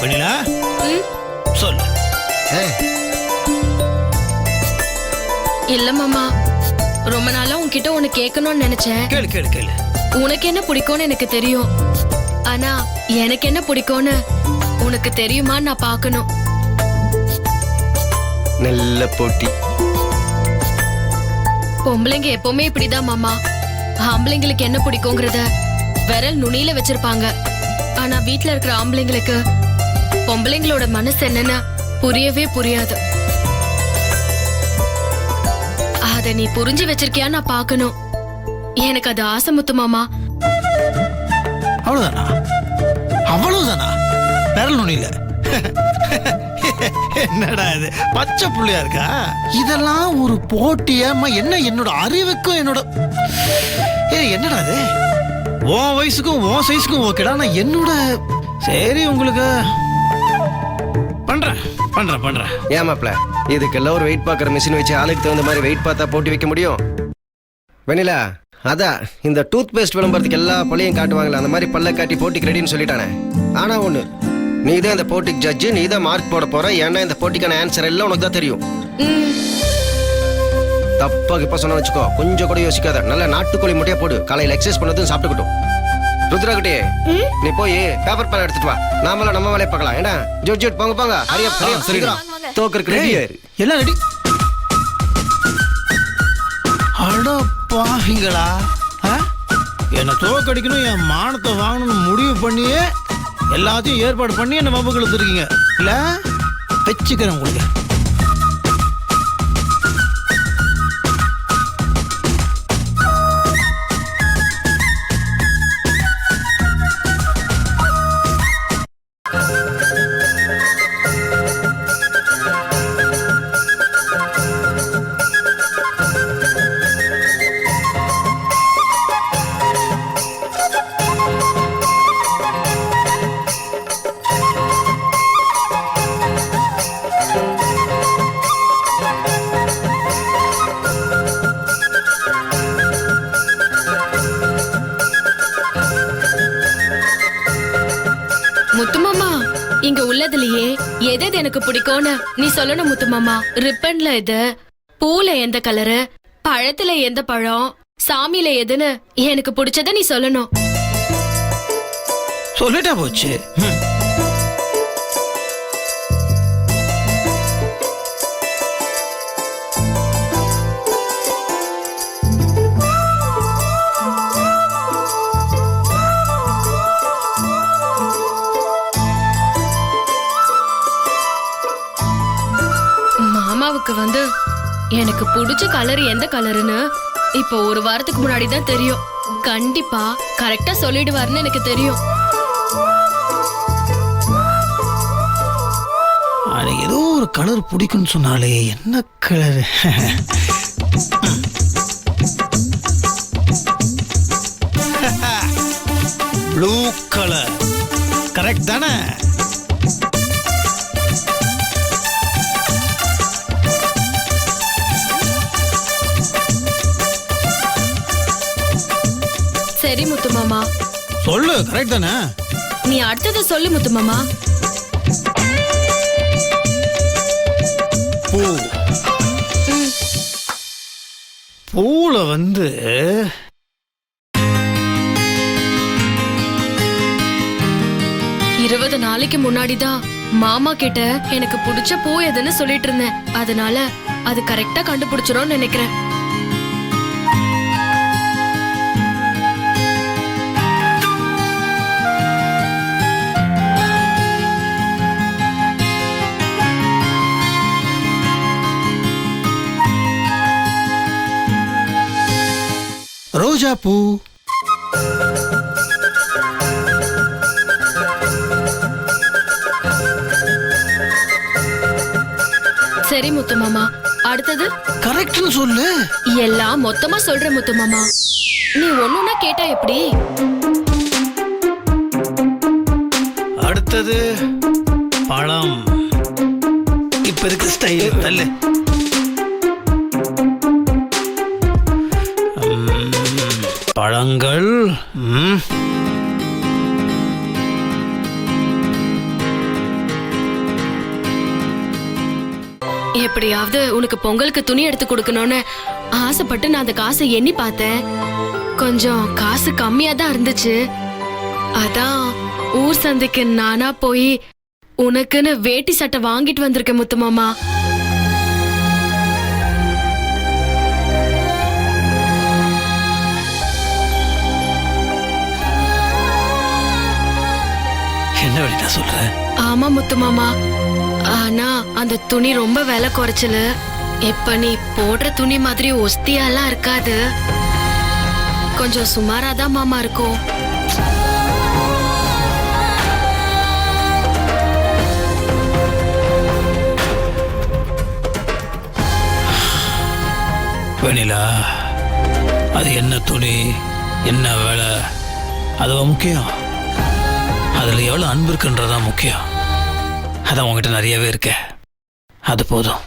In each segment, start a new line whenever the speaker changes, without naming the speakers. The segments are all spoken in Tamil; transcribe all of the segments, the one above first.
வெண்ணிலா சொல்லு.
இல்ல மாமா, ரொம்ப நாளா உன்கிட்ட ஒண்ணு கேட்கணும்னு நினைச்சேன்.
கேளு கேளு கேளு.
உனக்கு என்ன பிடிக்கும்னு எனக்கு தெரியும், ஆனா எனக்கு என்ன பிடிக்கும்னு உனக்கு தெரியுமா நான் பார்க்கணும்.
நல்ல போட்டி.
பொம்பளைங்க எப்பவுமே இப்படிதான் மாமா. ஆம்பளைங்களுக்கு என்ன பிடிக்குங்கிறத விரல் நுனியில வச்சிருப்பாங்க. ஆனா வீட்ல இருக்கிற ஆம்பளைங்களுக்கு பொம்பளைங்களோட மனசு என்னன்னு புரியவே புரியாது. அத நீ புரிஞ்சு வச்சிருக்கியா நான் பார்க்கணும். எனக்கு அது ஆசை முத்து மாமா.
அவ்வளவுதானா? அவ்வளவுதானா? விரல் நுனியில என்னடா இது பச்சை புள்ளையா இருக்கா? இதெல்லாம் ஒரு போட்டியாமா? என்ன என்னோட அறிவுக்கும் என்னோட என்னடா இது? உன் வயசுக்கும் உன் சைஸுக்கும் ஓகேடா. நான் என்னோட சரி உங்களுக்கு பண்றேன் பண்றேன் பண்றேன்.
ஏமாப்ல இதுக்கெல்லாம் ஒரு வெயிட் பார்க்குற மிஷின் வச்சு ஆளுக்கு தகுந்த மாதிரி வெயிட் பார்த்தா போட்டி வைக்க முடியும். வெண்ணிலா, அதான் இந்த டூத் பேஸ்ட் விளம்பரத்துக்கு எல்லா பள்ளியும் காட்டுவாங்களே, அந்த மாதிரி பல்ல காட்டி போட்டிக்கு ரெடின்னு சொல்லிட்டானே. ஆனா ஒண்ணு, நீ தான் இந்த போட்டிக்கு ஜட்ஜு, நீ தான் மார்க் போட போற. ஏன்னா இந்த போட்டிக்கான ஆன்சர் எல்லாம் உனக்கு தான் தெரியும். தப்பா இப்ப சொன்ன வச்சுக்கோ, கொஞ்சம் கூட யோசிக்காத. நல்ல நாட்டுக்கோழி முட்டையா போடு. காலையில் எக்ஸசைஸ் பண்ணதும் சாப்பிட்டுக்கிட்டோம். ருத்ராகிட்டே, நீ போய் பேப்பர் பேன் எடுத்துட்டு வா. நாமளும் நம்ம வேலையை பார்க்கலாம். ஏன்னா ஜோட் ஜோட் போங்க போங்க. ஹரியா சரியா தோக்கருக்கு ரெடியா இரு.
எல்லாம் ரெடி. அட பாவிங்களா, என்ன தோக்கடிக்கணும், என் மானத்தை வாங்கணும்னு முடிவு பண்ணியே எல்லாத்தையும் ஏற்பாடு பண்ணி என்ன வம்புக்கு இழுத்துருக்கீங்க இல்ல? வச்சுக்கிறேன் உங்களுக்கு.
முத்துமாமா, இங்க உள்ளதுலயே எது எனக்கு பிடிக்கும்னு நீ சொல்லணும் முத்துமாமா. ரிப்பன்ல எது, பூல எந்த கலரு, பழத்துல எந்த பழம், சாமியில எதுன்னு எனக்கு பிடிச்சத நீ சொல்லணும்.
சொல்லிட்டா போச்சு.
மாமாவுக்கு எனக்கு பிடிச்ச கலர் எந்த கலருன்னு இப்போ ஒரு வாரத்துக்கு முன்னாடி தான் தெரியும். கண்டிப்பா கரெக்டா சொல்லிடுவாருன்னு எனக்கு தெரியும்.
ஏதோ ஒரு கலர் பிடிக்கும்னு சொன்னாலே, என்ன கலர்? ப்ளூ கலர் கரெக்ட் தானே?
சரி முத்துமாமா,
சொல்லு. கரெக்ட் தானே?
நீ அடுத்தது சொல்லு முத்துமாமா.
பூ. பூல
20 நாளைக்கு முன்னாடிதான் மாமா கிட்ட எனக்கு பிடிச்ச பூ எதுன்னு சொல்லிட்டு இருந்தேன். அதனால அது கரெக்டா கண்டுபிடிச்சிரோன்னு நினைக்கிறேன்.
ரோஜா பூ.
சரி முத்துமாமா, அடுத்தது
கரெக்ட்னு சொல்லு.
எல்லாம் மொத்தமா சொல்ற முத்துமாமா. நீ ஒண்ணுன்னா கேட்டா எப்படி?
அடுத்தது பழம். இப்ப இருக்கு ஸ்டைல் நல்ல பழங்கள்.
எப்படியாவது உனக்கு பொங்கலுக்கு துணி எடுத்து கொடுக்கணும்னு ஆசைப்பட்டு நான் அந்த காசை எண்ணி பார்த்தேன். கொஞ்சம் காசு கம்மியா தான் இருந்துச்சு. அதான் ஊர் சந்தைக்கு நானா போய் உனக்குன்னு வேட்டி சட்டை வாங்கிட்டு வந்திருக்கேன் முத்து மாமா.
என்ன வேடிட்டா சொல்ற?
ஆமா முத்து மாமா, ஆனா அந்த துணி ரொம்ப விலை குறைச்சலு. இப்ப நீ போடுற துணி மாதிரி ஒஸ்தியாலாம் இருக்காது, கொஞ்சம் சுமாராதான் மாமா இருக்கும்.
வெண்ணிலா, அது என்ன துணி, என்ன வேலை, அதுவா முக்கியம்? அதில் எவ்வளோ அன்பு இருக்குன்றதான் முக்கியம். அதான் உங்ககிட்ட நிறையவே இருக்க, அது போதும்.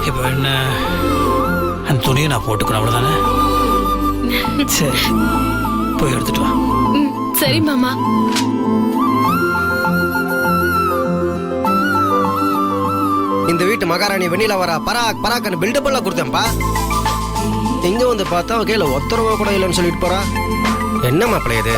இப்போ என்ன, அந்த துணியை நான் போட்டுக்கணும், அவ்வளோதானே? சரி, போய் எடுத்துட்டு வா.
சரி மாமா.
இந்த வீட்டு மகாராணி வெண்ணிலா வரா பராக் பராக்னு பில்டப் எல்லாம் கொடுத்தேன்ப்பா. இங்க வந்து பார்த்தா கையில ஒத்தரவா கூட இல்லைன்னு சொல்லிட்டு போறா. என்ன மாப்பிள்ளை இது?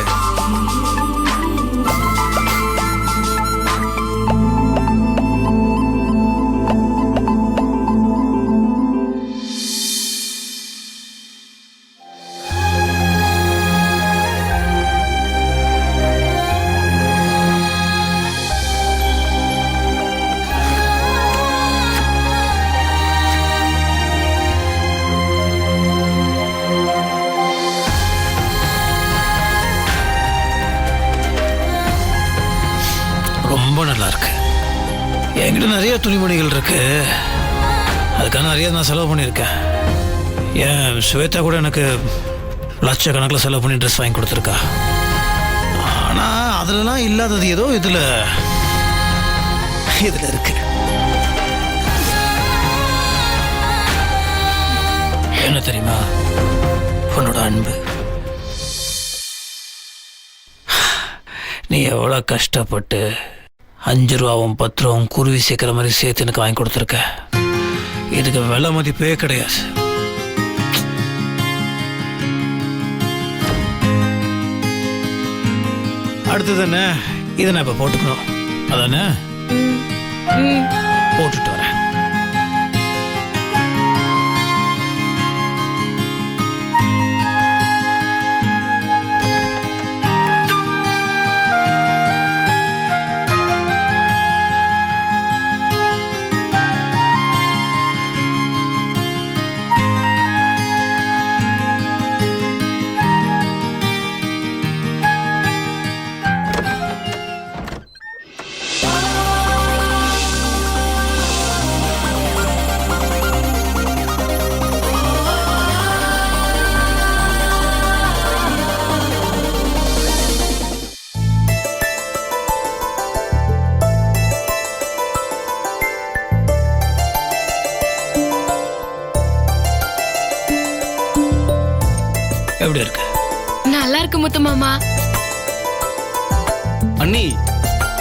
ரொம்ப நல்லா இருக்கு. என்கிட்ட நிறைய துணிமணிகள் இருக்கு, அதுக்காக நிறைய நான் செலவு பண்ணியிருக்கேன். ஏன் ஸ்வேதா கூட எனக்கு லட்சக்கணக்கில் செலவு பண்ணி ட்ரெஸ் வாங்கி கொடுத்துருக்கா. ஆனால் அதுலலாம் இல்லாதது ஏதோ இதில் இருக்கு. என்ன தெரியுமா? உன்னோட அன்பு. நீ எவ்வளோ கஷ்டப்பட்டு 5 ரூபாவும் 10 ரூபாவும் குருவி சேர்க்குற மாதிரி சேர்த்து எனக்கு வாங்கி கொடுத்துருக்க. இதுக்கு விலை மதிப்பே கிடையாது. அடுத்தது என்ன? இதை நான் இப்போ போட்டுக்கணும், அதானே? போட்டுட்டு வரேன். எப்படி இருக்கு?
நல்லா இருக்கு முத்து மாமா.
அண்ணி,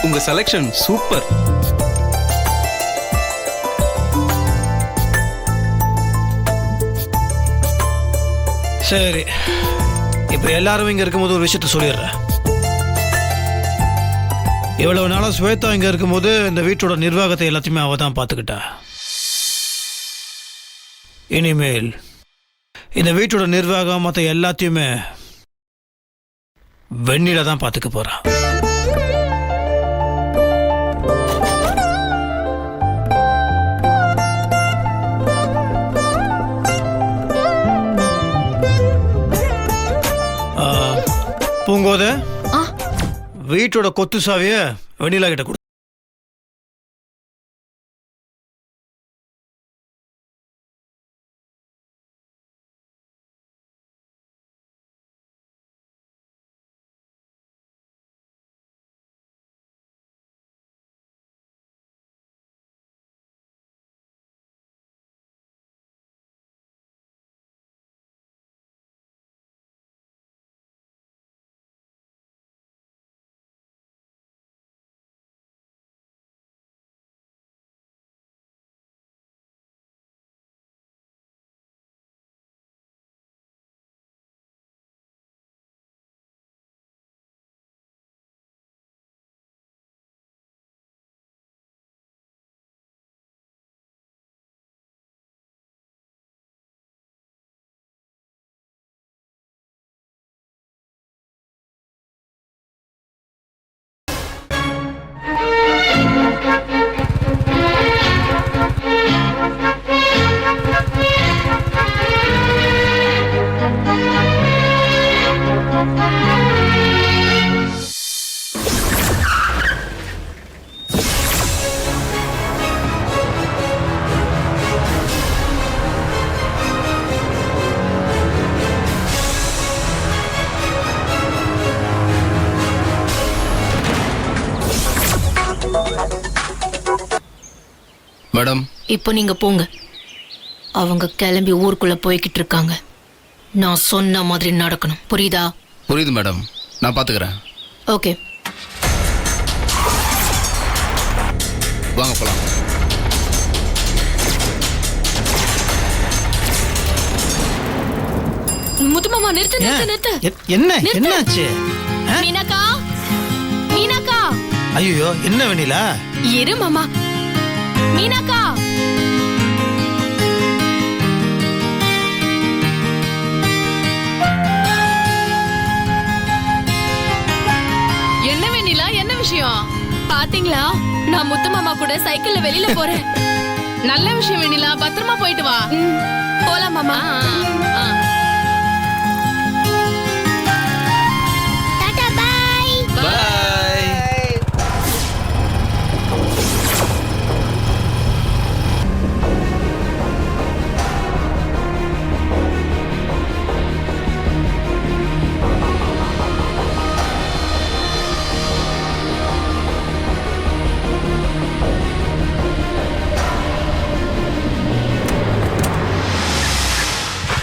உங்க செலக்ஷன் சூப்பர்.
சரி, இப்போ எல்லாரும் இங்க இருக்கும்போது ஒரு விஷயத்த சொல்லிடுறேன். இவ்வளவு நாளா ஸ்வேதா இங்க இருக்கும்போது இந்த வீட்டோட நிர்வாகத்தை எல்லாத்தையுமே அவ தான் பார்த்துக்கிட்டா. இனிமேல் இந்த வீட்டோட நிர்வாகம் மற்ற எல்லாத்தையுமே வெண்ணில தான் பார்த்துக்க போறா. பூங்கோத, வீட்டோட கொத்து சாவிய வெண்ணிலா கிட்ட கொடு.
மேடம்.
இப்போ நீங்க போங்க. அவங்க கிளம்பி ஊருக்குள்ள போய்கிட்டு இருக்காங்க. நான் சொன்ன மாதிரி நடக்கணும், புரியுதா?
புரியுது மேடம், நான் பாத்துக்கிறேன்.
ஓகே,
வாங்க போலாம்.
முத்துமாமா நிறுத்து நிறுத்து
ஏன்?
நிறுத்து.
என்ன
நிறுத்து.
என்னாச்சு?
மீனாக்கா, மீனாக்கா,
ஐயோ, என்ன வெண்ணிலா?
இரு மாமா. மீனாக்கா, என்ன வெண்ணிலா, என்ன விஷயம்? பாத்தீங்களா, நான் முத்து மாமா கூட சைக்கிள்ல வெளியில போறேன். நல்ல விஷயம் வெண்ணிலா, பத்திரமா போயிட்டு வா. போலாம் மாமா.
பாய்.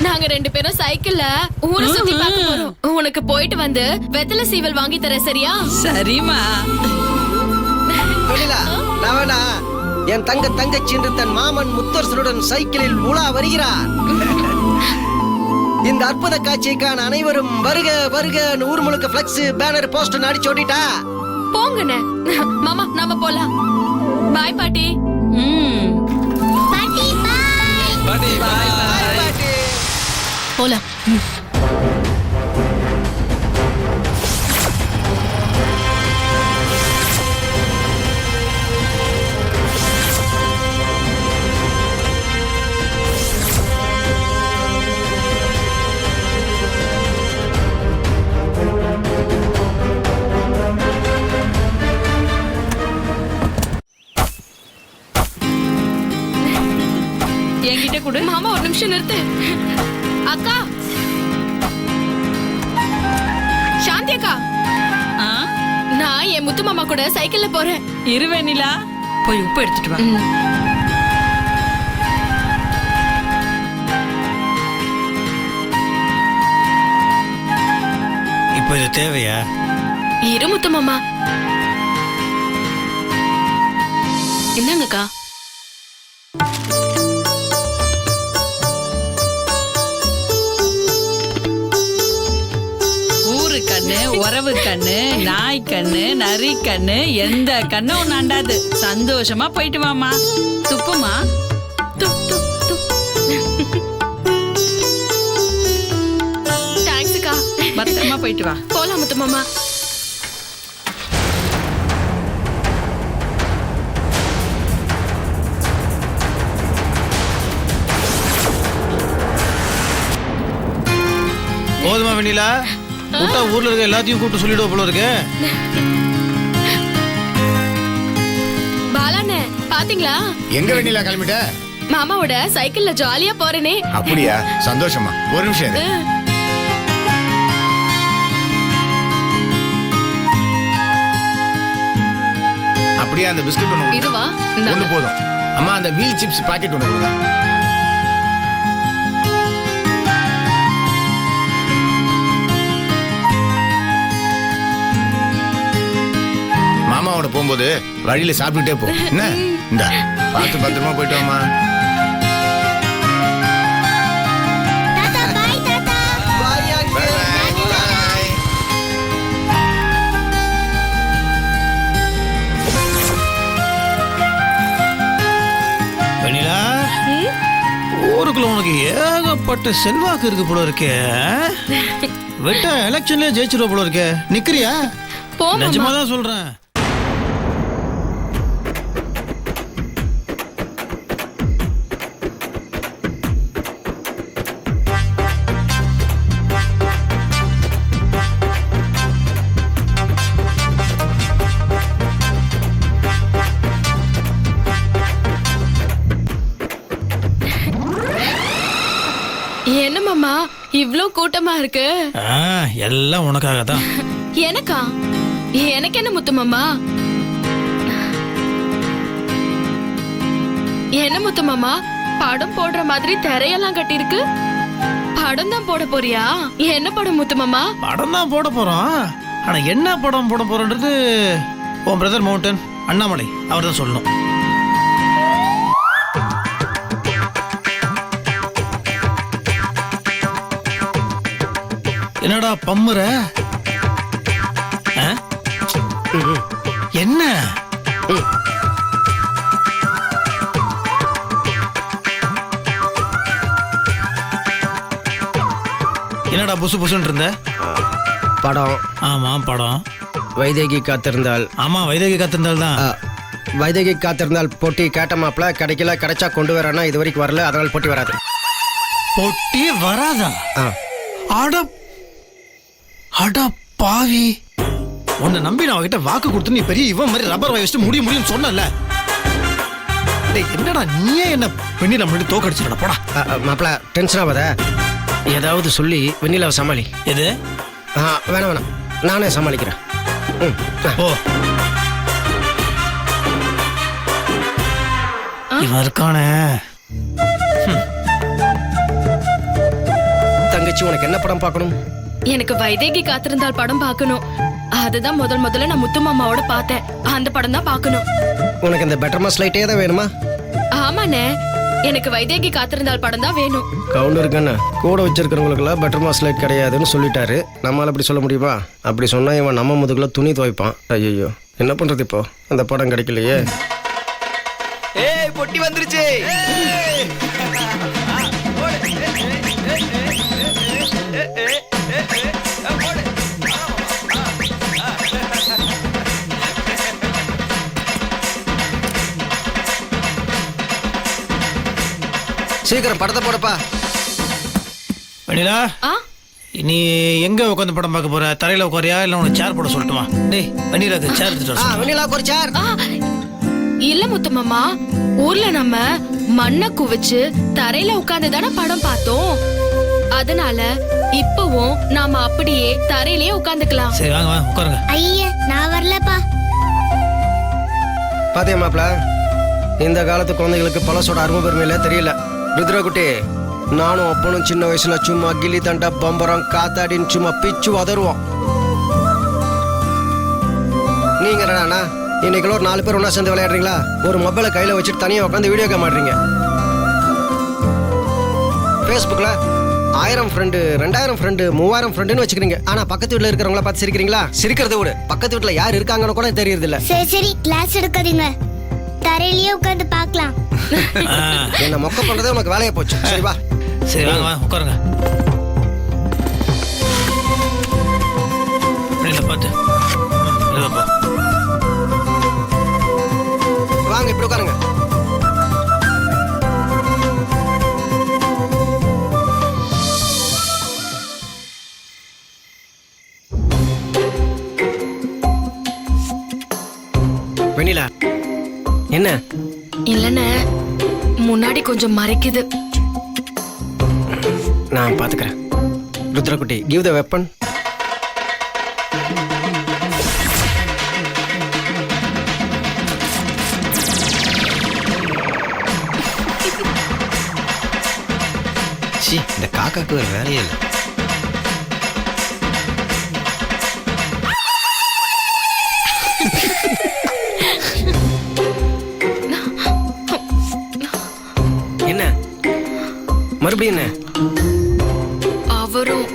நாங்க 2 பேரும் சைக்கிள்ல ஊரை சுத்தி பார்க்க போறோம். உனக்கு போயிட்டு வந்து வெத்தலை சீவல் வாங்கி தரேன், சரியா?
சரிம்மா.
வெண்ணிலா, நான் வேணா என் தங்கச்சி என்று தன் மாமன் முத்தரசனுடன் சைக்கிளில் உலா வருகிறார். இந்த அற்புத காட்சியை காண அனைவரும் வருக வருக ஊர் முழுக்க பிளக்ஸ் பேனர் போஸ்டர் அடிச்சு ஓட்டிட்டா.
போங்கண்ணே. மாமா, நாம போலாம். பாய் பாட்டி.
பாட்டி பாய்.
போலாம்.
என்கிட்ட கொடு.
மாமா, ஒரு நிமிஷம் நிறுத்து. அக்கா, சாந்தி அக்கா,
ஆ,
நான் என் முத்து மாமா கூட சைக்கிள்ல போறேன்.
இரு வெண்ணிலா, போய் உப்பு எடுத்துட்டு வா.
இப்போ இது தேவையா?
இரு முத்து மாமா. என்னங்கக்கா?
ஊரு கண்ணு, உறவு கண்ணு, நாய் கண்ணு, நரி கண்ணு, எந்த கண்ணும் ஒண்ணு அண்டாது. சந்தோஷமா போயிட்டு வாமா. துப்புமா.
தேங்க்ஸ் அக்கா.
பத்திரமா போயிட்டு வா.
போலாம் முத்து மாமா.
போதுமா வெண்ணிலா? கூட்டா ஊர்ல இருக்க எல்லாத்தையும் கூப்பிட்டு சொல்லிடுவோம் போல இருக்கு.
பாலாண்ணே, பாத்தீங்களா?
எங்க வெண்ணிலா கிளம்பிட்ட?
மாமாவோட சைக்கிள்ல ஜாலியா போறேனே.
அப்படியா? சந்தோஷமா. ஒரு நிமிஷம் இரு. அப்படியே அந்த பிஸ்கட் ஒண்ணு கொடுங்க.
இதுவா?
ஒண்ணு போதும். அம்மா, அந்த வீல் சிப்ஸ் பாக்கெட் ஒண்ணு கொடுங்க. மாமாவோட போகும்போது வழியில சாப்பிட்டுட்டே போ. என்ன? இந்த பார்த்து பத்திரமா போயிட்டு வாமா.
வெண்ணிலா, ஊருக்குள்ள உனக்கு ஏகப்பட்ட செல்வாக்கு இருக்கு போல இருக்கே. வெட்ட எலெக்ஷன்ல ஜெயிச்சிருவ போல இருக்கே. நிக்கிறியா?
போ மாமா.
நிஜமா தான் சொல்றேன்.
என்ன மாமா, இவ்ளோ கூட்டமா இருக்கு?
எல்லாம் உனக்காக தான்.
எனக்கா? எனக்கு என்ன முத்து மாமா? என்ன முத்து மாமா படம் போடுற மாதிரி திரையெல்லாம் கட்டிருக்கு? படம் தான் போட போறியா? என்ன படம் முத்து மாமா?
படம் தான் போட போறோம். ஆனா என்ன படம் போட போறோன்றது உன் பிரதர் மவுண்டன் அண்ணாமலை அவர் தான் சொல்லணும். என்னடா பம்முற? ஆ? என்ன என்னடா புசு புசுன்னு இருந்த?
படம்
ஆமா படம்.
வைதேகி காத்திருந்தால்.
ஆமா வைதேகி காத்திருந்தால் தான்.
வைதேகி காத்திருந்தால் போட்டி கேட்ட மாப்பிள கிடைக்கல, கிடைச்சா கொண்டு வரேன்னா இது வரைக்கும் வரல, அதனால போட்டி வராது.
பொட்டி வராதா?
ஆ.
அட அட பாவி, உன்னை நம்பி நான் அவகிட்ட வாக்கு கொடுத்து நீ பெரிய இவன் மாதிரி ரப்பர் வாய் வச்சுட்டு முடியும்னு சொன்னல. என்னடா நீயே என்ன வெண்ணிலா முன்னாடி தோக்கடிச்சிடா போடா.
மாப்பிள டென்ஷன் ஆகாத, ஏதாவது சொல்லி வெண்ணிலாவை சமாளி.
எது?
வேணாம் வேணாம், நானே சமாளிக்கிறேன்.
ஓ இவன் இருக்கானே.
தங்கச்சி உனக்கு என்ன படம் பார்க்கணும்?
எனக்கு வைதேகி காத்திருந்தால் படம் பார்க்கணும். அதுதான் முதல்ல நான் முத்து மாமாவோட பார்த்தேன். அந்த படம் தான் பார்க்கணும்.
உனக்கு இந்த பெட்டர் மாஸ் லைட்டே தான் வேணுமா?
ஆமாண்ணே, எனக்கு வைதேகி காத்திருந்தால் படம் தான் வேணும்.
கவுண்டர் கண்ணு கூட வச்சிருக்கிறவங்களுக்குலாம் பெட்டர் மாஸ் லைட் கிடையாதுன்னு சொல்லிட்டாரு. நம்மளால அப்படி சொல்ல முடியுமா? அப்படி சொன்னா இவன் நம்ம முதுகுல துணி துவைப்பான். ஐயோ என்ன பண்றது இப்போ? அந்த படம் கிடைக்கலையே. ஏய் பொட்டி வந்துருச்சு. சீக்கிரம் படத்தை போடப்பா.
வெண்ணிலா, நீ எங்க உட்காந்து படம் பார்க்க போற? தரையில உட்காரியா இல்ல உனக்கு சேர் போட சொல்லட்டுமா? டேய் வெண்ணிலாக்கு சேர் எடுத்துட்டு வா.
வெண்ணிலாக்கு ஒரு சேர்.
இல்ல முத்து மாமா, ஊர்ல நம்ம மண்ணை குவிச்சு தரையில உட்கார்ந்து தானே படம் பார்த்தோம். அதனால இப்பவும் நாம அப்படியே தரையிலேயே உட்காந்துக்கலாம்.
சரி வாங்க வாங்க உட்காருங்க.
ஐயா நான் வரலப்பா.
பாத்தியா மாப்பிள, இந்த காலத்து குழந்தைகளுக்கு பழசோட அருமை பெருமையில தெரியல. ருத்ரகுட்டி, நானும் அப்பனும் சின்ன வயசுல சும்மா கில்லி தண்டா பம்பரம் காத்தாடின்னு சும்மா பிச்சு உதருவோம். நீங்க என்னடா இன்னைக்கு ஒரு 4 பேர் ஒன்னா சேர்ந்து விளையாடுறீங்களா? ஒரு மொபைலை கையில வச்சுட்டு தனியா உட்காந்து வீடியோ கேம் ஆடுறீங்க. ஃபேஸ்புக்ல 1000 ஃப்ரெண்டு 2000 ஃப்ரெண்டு 3000 ஃப்ரெண்டுன்னு வச்சுக்கிறீங்க. ஆனா பக்கத்து வீட்டுல இருக்கிறவங்கள பார்த்து சிரிக்கிறீங்களா? சிரிக்கிறத விட பக்கத்து வீட்டுல யார் இருக்காங்கன்னு கூட தெரியறது இல்ல.
சரி கிளாஸ் எடுக்காதீங்க, தரையிலேயே உட்கார்ந்து பார்க்கலாம்.
என்ன மொக்க பண்றதே உனக்கு வேலையா போச்சு. சரி வா.
சரி வாங்க வாங்க உட்காருங்க. பார்த்து
வாங்க இப்படி உட்காருங்க. வெண்ணிலா என்ன?
இல்லன்னு முன்னாடி கொஞ்சம் மறைக்குது.
நான் பாத்துக்கிறேன். ருத்ரகுட்டி, கிவ் த வெப்பன்.
இந்த காக்காக்கு ஒரு வேலையே இல்லை.
என்ன மறுபடியும் என்ன?
அவரும்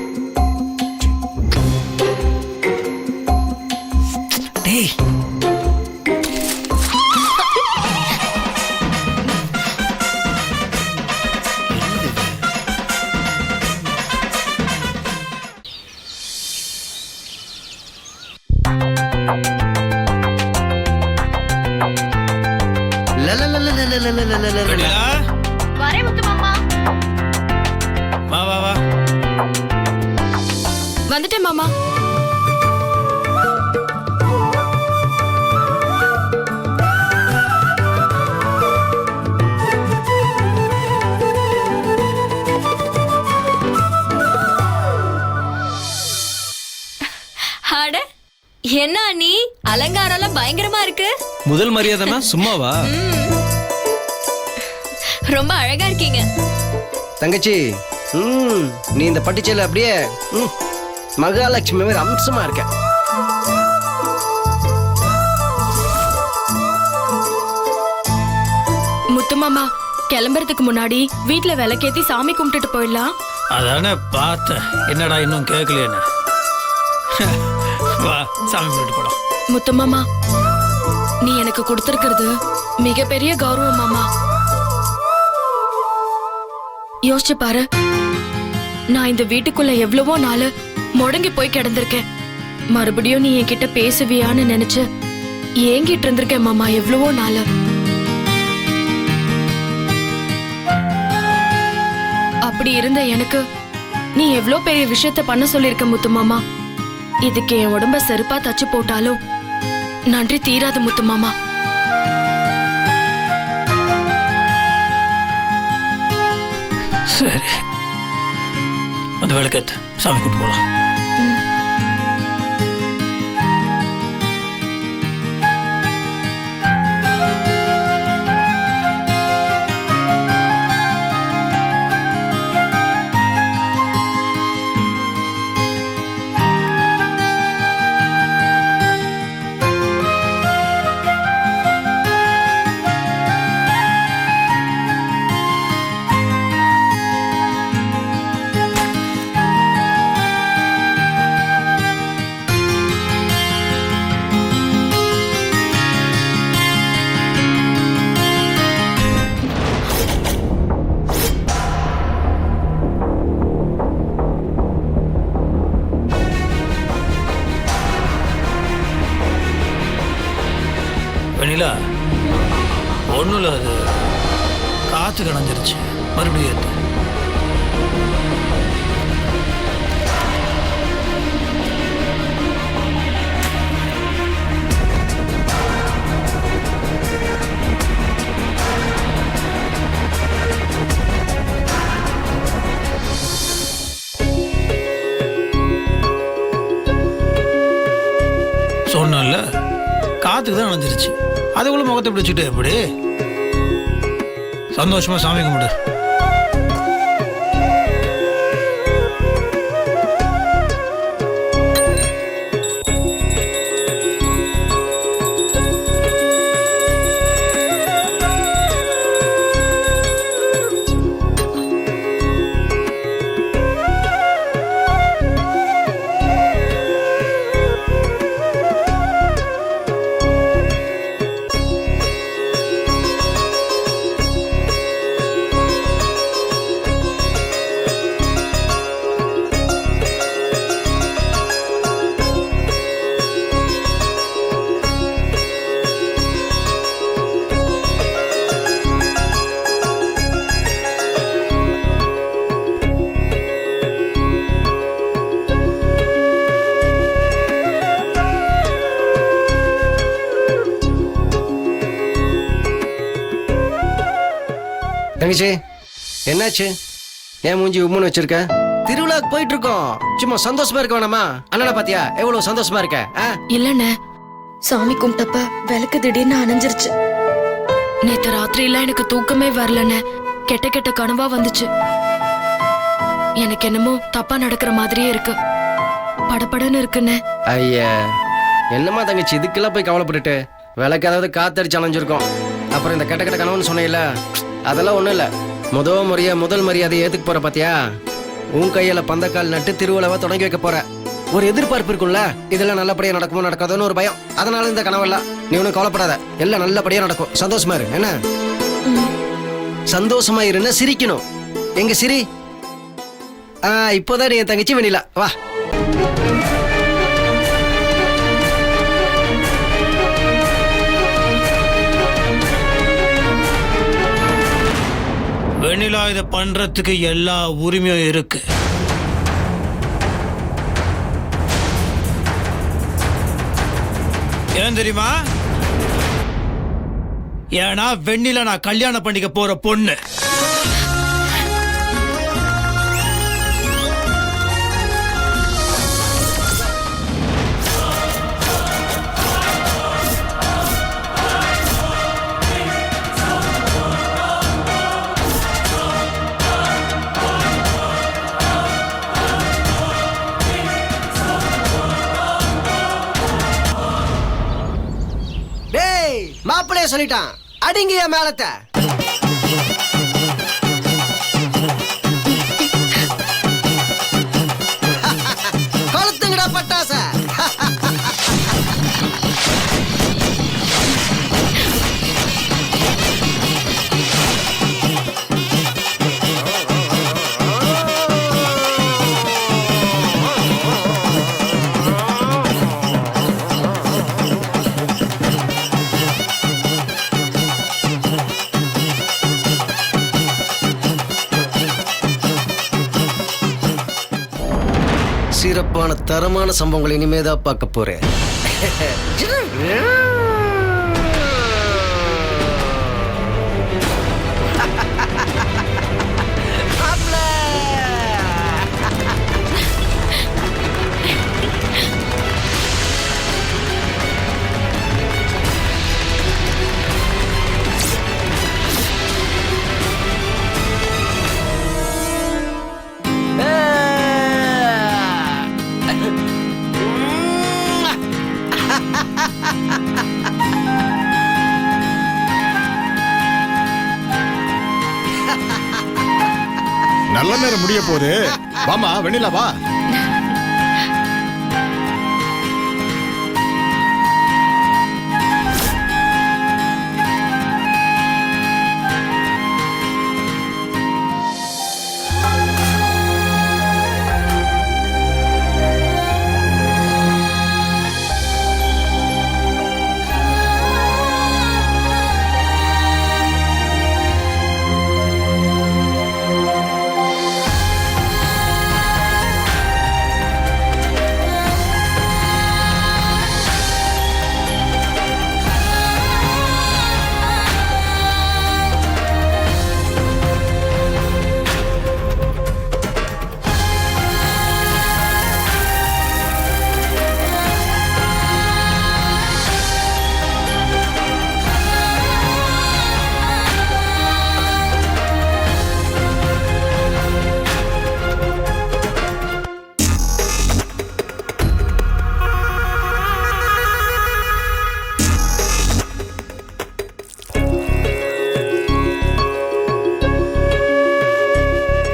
டேய் வெண்ணிலா,
வரேன் முத்து மாமா.
வா வா வா.
வந்துட்டேன் மாமா.
அட என்ன நீ அலங்காரம் பயங்கரமா இருக்கு.
முதல் மரியாதைனா சும்மாவா?
ரொம்ப அழகா இருக்கீங்க.
தங்கச்சி நீ இந்த பட்டுச்சேல அப்படியே மகாலட்சுமி மாதிரி அம்சமா இருக்க.
முத்துமாமா கிளம்புறதுக்கு முன்னாடி வீட்ல விளக்கேத்தி சாமி கும்பிட்டுட்டு போயிடலாம்.
அதானே பார்த்தேன். என்னடா இன்னும் கேட்கலையேன்னு. வா சாமி கும்பிட்டு போலாம்.
முத்துமாமா நீ எனக்கு கொடுத்திருக்கிறது மிகப்பெரிய கௌரவம் மாமா. யோசிச்சு பாரு, நான் இந்த வீட்டுக்குள்ள எவ்வளவோ நாள் முடங்கி போய் கிடந்திருக்கேன். மறுபடியும் நீ என்கிட்ட பேசுவியான்னு நினைச்சு ஏங்கிட்டு இருந்திருக்கேன் மாமா எவ்வளவோ நாள். அப்படி இருந்த எனக்கு நீ எவ்வளவு பெரிய விஷயத்த பண்ண சொல்லிருக்க முத்துமாமா. இதுக்கு என் உடம்ப செருப்பா தச்சு போட்டாலும் நன்றி தீராது முத்துமாமா.
சரி அந்த விளக்கேத்து சாமி கூட்டு போலாம். வெண்ணிலா ஒன்றும் இல்லை, அது காற்று கணஞ்சிருச்சு. மறுபடியும் ஏற்று. சொன்னல காத்துக்கு தான் அணைஞ்சிருச்சு. அதுக்குள்ள முகத்தை பிடிச்சிட்டு எப்படி சந்தோஷமா சாமி கும்பிடு.
தங்கச்சி என்னாச்சு? ஏன் மூஞ்சி உம்முன்னு வச்சிருக்க? திருவிழாக்கு போயிட்டு இருக்கோம், சும்மா சந்தோஷமா இருக்க வேணாமா? அண்ணனை பாத்தியா எவ்வளவு சந்தோஷமா இருக்க?
இல்லண்ணே, சாமி கும்பிட்டப்ப விளக்கு திடீர்னு அணைஞ்சிருச்சு. நேத்து ராத்திரியில எனக்கு தூக்கமே வரலண்ணே. கெட்ட கெட்ட கனவா வந்துச்சு. எனக்கு என்னமோ தப்பா நடக்கிற மாதிரியே இருக்கு. படபடன்னு இருக்குண்ணே.
ஐயா என்னம்மா தங்கச்சி இதுக்கெல்லாம் போய் கவலைப்பட்டுட்டு? விளக்கு அதாவது காத்தடிச்சு அணைஞ்சிருக்கோம். அப்புறம் இந்த கெட்ட கெட்ட கனவுன்னு சொன்னீங்கல்ல, அதெல்லாம் ஒண்ணும் இல்ல. முதல் மரியாதையை ஏத்துக்க போற பாத்தியா? உன் கையில பந்தக்கால் நட்டு திருவிழாவை தொடங்கி வைக்க போற. ஒரு எதிர்பார்ப்பு இருக்கும்ல, இதெல்லாம் நல்லபடியா நடக்குமோ நடக்காதோன்னு ஒரு பயம். அதனால இந்த கனவெல்லாம் நீ ஒன்னும் கவலைப்படாத, எல்லாம் நல்லபடியா நடக்கும். சந்தோஷமா இரு. என்ன சந்தோஷமா இருன்னா சிரிக்கணும். எங்க சிரி? இப்போதான் என் தங்கச்சி வெண்ணிலா வா.
வெண்ணிலா இதை பண்றதுக்கு எல்லா உரிமையும் இருக்கு. ஏன் தெரியுமா? ஏன்னா வெண்ணிலா நான் கல்யாணம் பண்ணிக்க போற பொண்ணு.
சொல்லிட்டான். அடிங்கயா மேலத்தை. கொளுத்துங்கடா பட்டாச. சிறப்பான தரமான சம்பவங்களை இனிமேதான் பார்க்க போறேன்.
நல்ல நேரம் முடிய போகுது. வாமா வெண்ணிலா வா.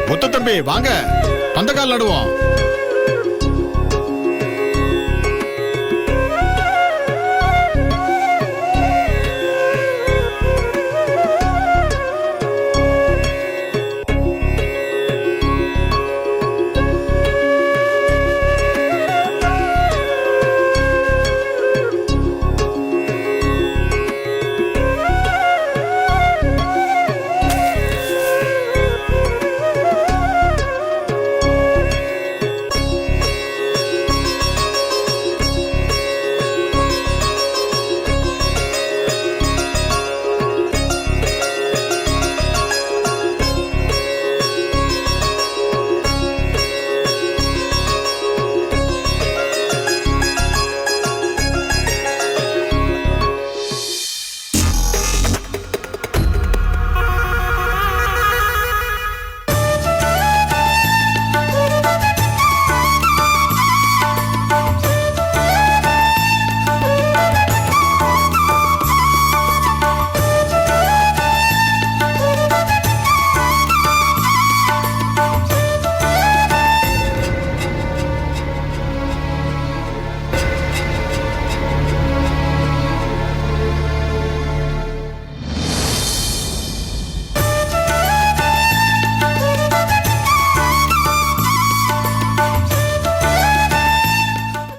முத்த தம்பி வாங்க, பந்தக்கால் நடுவோம்.